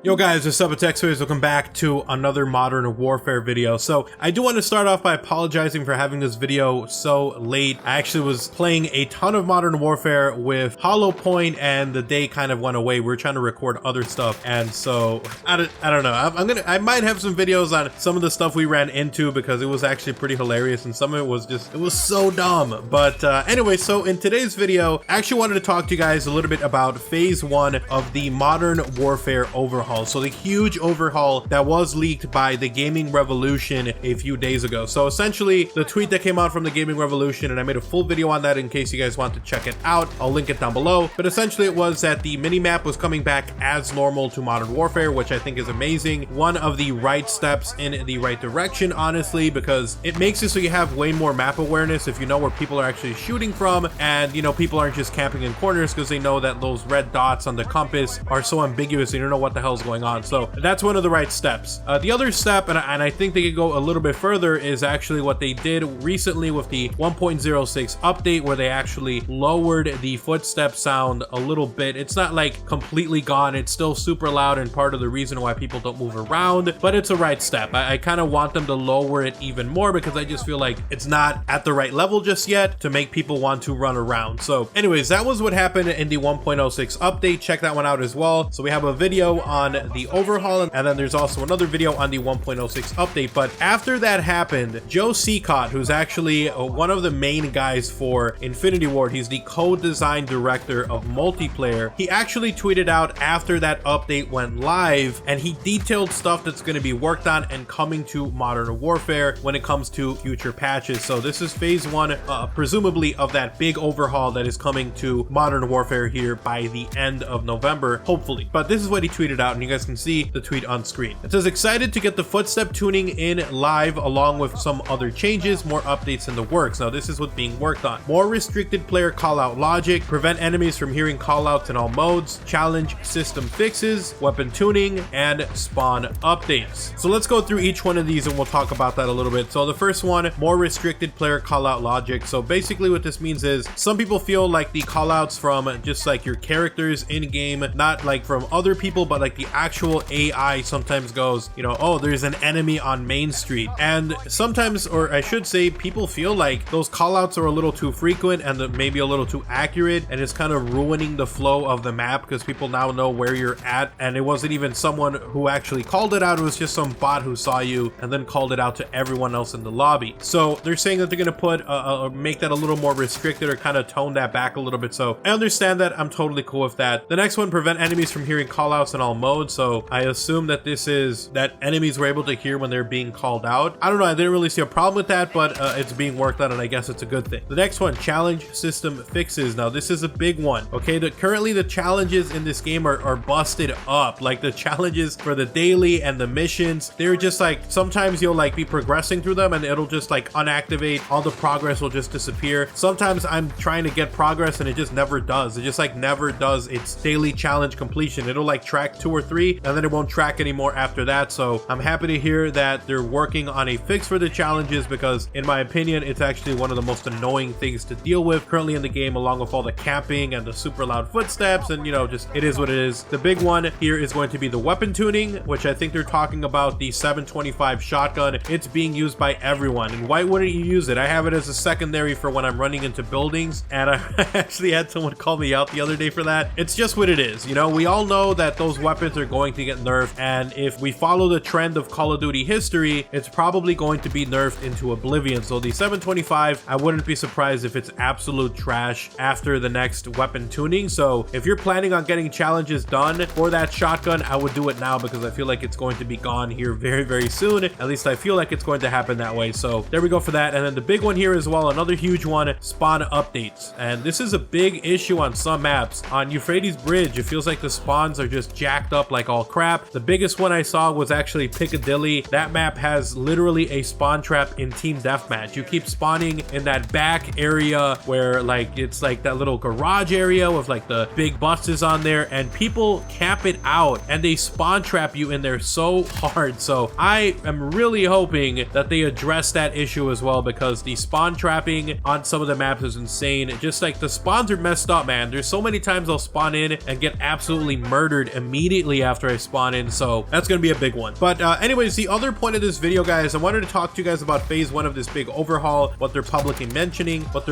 Yo guys, what's up? It's XRAYZ. Welcome back to another Modern Warfare video. So I do want to start off by apologizing for having this video so late. I actually was playing a ton of Modern Warfare with Hollow Point and the day kind of went away. We were trying to record other stuff, and so I don't know. I might have some videos on some of the stuff we ran into because it was actually pretty hilarious, and some of it was so dumb. But anyway, so in today's video, I actually wanted to talk to you guys a little bit about phase 1 of the Modern Warfare Overhaul. So the huge overhaul that was leaked by the Gaming Revolution a few days ago. So essentially the tweet that came out from the Gaming Revolution, and I made a full video on that in case you guys want to check it out. I'll link it down below. But essentially it was that the minimap was coming back as normal to Modern Warfare, which I think is amazing. One of the right steps in the right direction, honestly, because it makes it so you have way more map awareness if you know where people are actually shooting from, and you know, people aren't just camping in corners because they know that those red dots on the compass are so ambiguous and you don't know what the hell's going on. So that's one of the right steps. The other step, and I think they could go a little bit further, is actually what they did recently with the 1.06 update, where they actually lowered the footstep sound a little bit. It's not like completely gone, it's still super loud and part of the reason why people don't move around, but it's a right step. I kind of want them to lower it even more because I just feel like it's not at the right level just yet to make people want to run around. So anyways, that was what happened in the 1.06 update. Check that one out as well. So we have a video on the overhaul, and then there's also another video on the 1.06 update. But after that happened, Joe Seacott, who's actually one of the main guys for Infinity Ward, he's the co-design director of multiplayer, he actually tweeted out after that update went live, and he detailed stuff that's going to be worked on and coming to Modern Warfare when it comes to future patches. So this is phase 1 presumably of that big overhaul that is coming to Modern Warfare here by the end of November, hopefully. But this is what he tweeted out, and you guys can see the tweet on screen. It says, excited to get the footstep tuning in live along with some other changes, more updates in the works. Now this is what's being worked on. More restricted player callout logic, prevent enemies from hearing callouts in all modes, challenge system fixes, weapon tuning, and spawn updates. So let's go through each one of these and we'll talk about that a little bit. So the first one, more restricted player callout logic. So basically what this means is some people feel like the callouts from just like your characters in game, not like from other people, but like the actual AI sometimes goes, you know, oh, there's an enemy on Main Street. And sometimes, or I should say, people feel like those callouts are a little too frequent and maybe a little too accurate, and it's kind of ruining the flow of the map because people now know where you're at, and it wasn't even someone who actually called it out, it was just some bot who saw you and then called it out to everyone else in the lobby. So they're saying that they're going to put make that a little more restricted or kind of tone that back a little bit. So I understand that. I'm totally cool with that. The next one, prevent enemies from hearing callouts in all modes. So I assume that this is that enemies were able to hear when they're being called out. I don't know, I didn't really see a problem with that, but it's being worked on, and I guess it's a good thing. The next one, challenge system fixes. Now this is a big one. Okay, currently the challenges in this game are busted up. Like the challenges for the daily and the missions, they're just like, sometimes you'll like be progressing through them and it'll just like unactivate, all the progress will just disappear. Sometimes I'm trying to get progress and it just never does. It just like never does its daily challenge completion. It'll like track 2 or 3 and then it won't track anymore after that. So I'm happy to hear that they're working on a fix for the challenges, because in my opinion it's actually one of the most annoying things to deal with currently in the game, along with all the camping and the super loud footsteps, and you know, just it is what it is. The big one here is going to be the weapon tuning, which I think they're talking about the 725 shotgun. It's being used by everyone, and why wouldn't you use it? I have it as a secondary for when I'm running into buildings, and I actually had someone call me out the other day for that. It's just what it is. You know, we all know that those weapons are going to get nerfed, and if we follow the trend of Call of Duty history, it's probably going to be nerfed into oblivion. So the 725, I wouldn't be surprised if it's absolute trash after the next weapon tuning. So if you're planning on getting challenges done for that shotgun, I would do it now, because I feel like it's going to be gone here very, very soon. At least I feel like it's going to happen that way. So there we go for that. And then the big one here as well, another huge one, spawn updates. And this is a big issue on some maps. On Euphrates Bridge, it feels like the spawns are just jacked up like all crap. The biggest one I saw was actually Piccadilly. That map has literally a spawn trap in team deathmatch. You keep spawning in that back area where like it's like that little garage area with like the big buses on there, and people camp it out and they spawn trap you in there so hard. So I am really hoping that they address that issue as well, because the spawn trapping on some of the maps is insane. Just like the spawns are messed up, man. There's so many times I'll spawn in and get absolutely murdered immediately immediately after I spawn in, so that's gonna be a big one. But anyways, the other point of this video, guys, I wanted to talk to you guys about phase 1 of this big overhaul, what they're publicly mentioning. But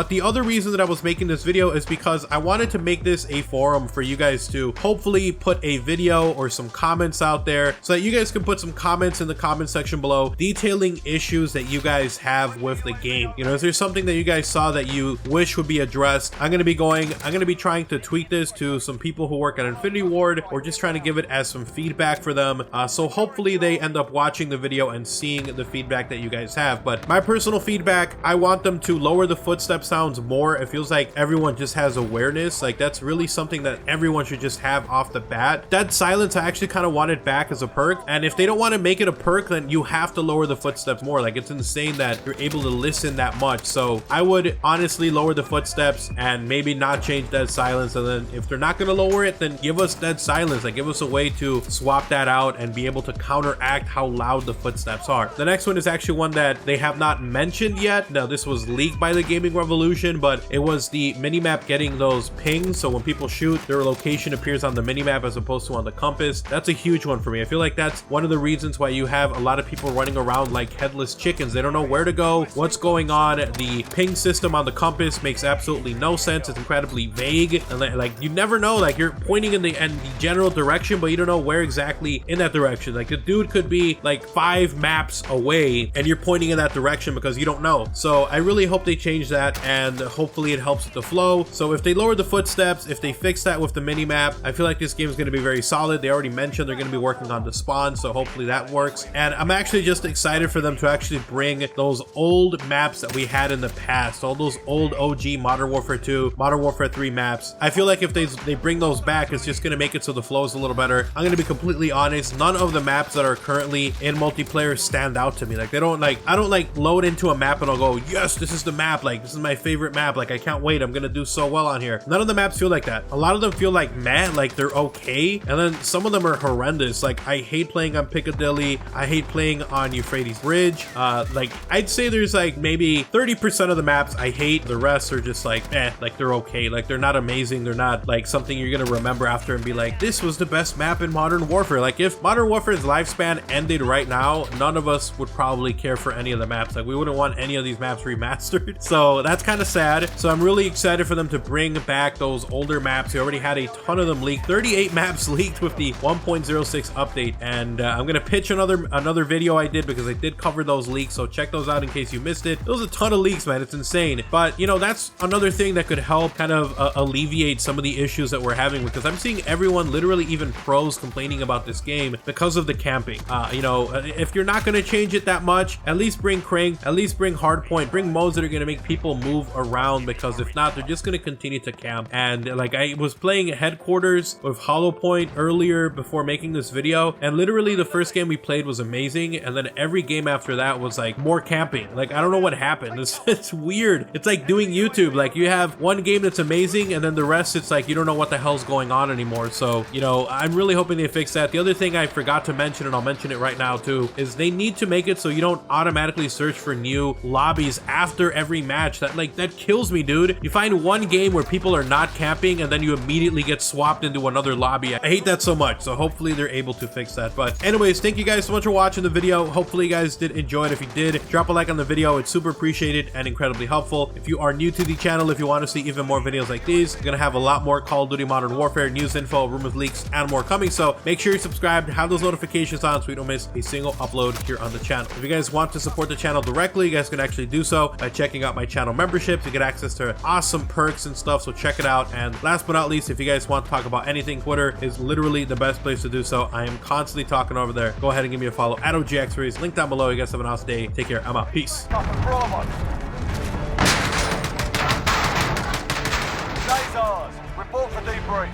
the other reason that I was making this video is because I wanted to make this a forum for you guys to hopefully put a video or some comments out there so that you guys can put some comments in the comment section below detailing issues that you guys have with the game. You know, is there something that you guys saw that you wish would be addressed? I'm gonna be trying to tweet this to some people who work at Infinity Ward, or just trying to give it as some feedback for them, so hopefully they end up watching the video and seeing the feedback that you guys have. But my personal feedback, I want them to lower the footstep sounds more. It feels like everyone just has awareness, like that's really something that everyone should just have off the bat. Dead silence, I actually kind of want it back as a perk, and if they don't want to make it a perk, then you have to lower the footsteps more. Like, it's insane that you're able to listen that much. So I would honestly lower the footsteps and maybe not change dead silence, and then if they're not going to lower it, then give us dead silence. Like, give us a way to swap that out and be able to counteract how loud the footsteps are. The next one is actually one that they have not mentioned yet. Now, this was leaked by the Gaming Revolution, but it was the minimap getting those pings, so when people shoot, their location appears on the minimap as opposed to on the compass. That's a huge one for me. I feel like that's one of the reasons why you have a lot of people running around like headless chickens. They don't know where to go, what's going on. The ping system on the compass makes absolutely no sense. It's incredibly vague, and like you never know. Like, you're pointing in the general direction, but you don't know where exactly in that direction. Like, the dude could be like 5 maps away and you're pointing in that direction because you don't know. So I really hope they change that, and hopefully it helps with the flow. So if they lower the footsteps, if they fix that with the mini map, I feel like this game is going to be very solid. They already mentioned they're going to be working on the spawn, so hopefully that works. And I'm actually just excited for them to actually bring those old maps that we had in the past, all those old OG Modern Warfare 2, Modern Warfare 3 maps. I feel like if they bring those back, it's just going to make it so the flow is a little better. I'm going to be completely honest, none of the maps that are currently in multiplayer stand out to me. Like, I don't like load into a map and I'll go, yes, this is the map, like this is my favorite map, like I can't wait, I'm gonna do so well on here. None of the maps feel like that. A lot of them feel like meh, like they're okay, and then some of them are horrendous. Like, I hate playing on Piccadilly, I hate playing on Euphrates Bridge. Like, I'd say there's like maybe 30% of the maps I hate. The rest are just like like they're okay. Like, they're not amazing, they're not like something you're gonna remember after and be like, this was the best map in Modern Warfare. Like, if Modern Warfare's lifespan ended right now, none of us would probably care for any of the maps. Like, we wouldn't want any of these maps remastered. So that's kind of sad. So I'm really excited for them to bring back those older maps. We already had a ton of them leaked. 38 maps leaked with the 1.06 update, and I'm gonna pitch another video I did, because I did cover those leaks, so check those out in case you missed it. There was a ton of leaks, man. It's insane. But you know, that's another thing that could help kind of alleviate some of the issues that we're having, because I'm seeing everyone, literally even pros, complaining about this game because of the camping. You know, if you're not gonna change it that much, at least bring crank, at least bring hardpoint, bring modes that are going to make people move around, because if not, they're just going to continue to camp. And like, I was playing Headquarters with Hollow Point earlier before making this video, and literally the first game we played was amazing, and then every game after that was like more camping. Like, I don't know what happened. It's weird. It's like doing YouTube. Like, you have one game that's amazing, and then the rest, it's like you don't know what the hell's going on anymore. So, you know, I'm really hoping they fix that. The other thing I forgot to mention, and I'll mention it right now too, is they need to make it so you don't automatically search for new lobbies after every match. That kills me, dude. You find one game where people are not camping and then you immediately get swapped into another lobby. I hate that so much. So hopefully they're able to fix that. But anyways, thank you guys so much for watching the video. Hopefully you guys did enjoy it. If you did, drop a like on the video. It's super appreciated and incredibly helpful. If you are new to the channel, if you want to see even more videos like these, we're gonna have a lot more Call of Duty Modern Warfare news info, rumors, leaks, and more coming. So make sure you're subscribed, have those notifications on so you don't miss a single upload here on the channel. If you guys want to support the channel directly, you guys can actually do so by checking out my channel memberships. You get access to awesome perks and stuff, so check it out. And last but not least, if you guys want to talk about anything, Twitter is literally the best place to do so. I am constantly talking over there. Go ahead and give me a follow at OGXRAYZ. Link down below. You guys have an awesome day. Take care. I'm out. Peace. Day's ours. Report for debrief.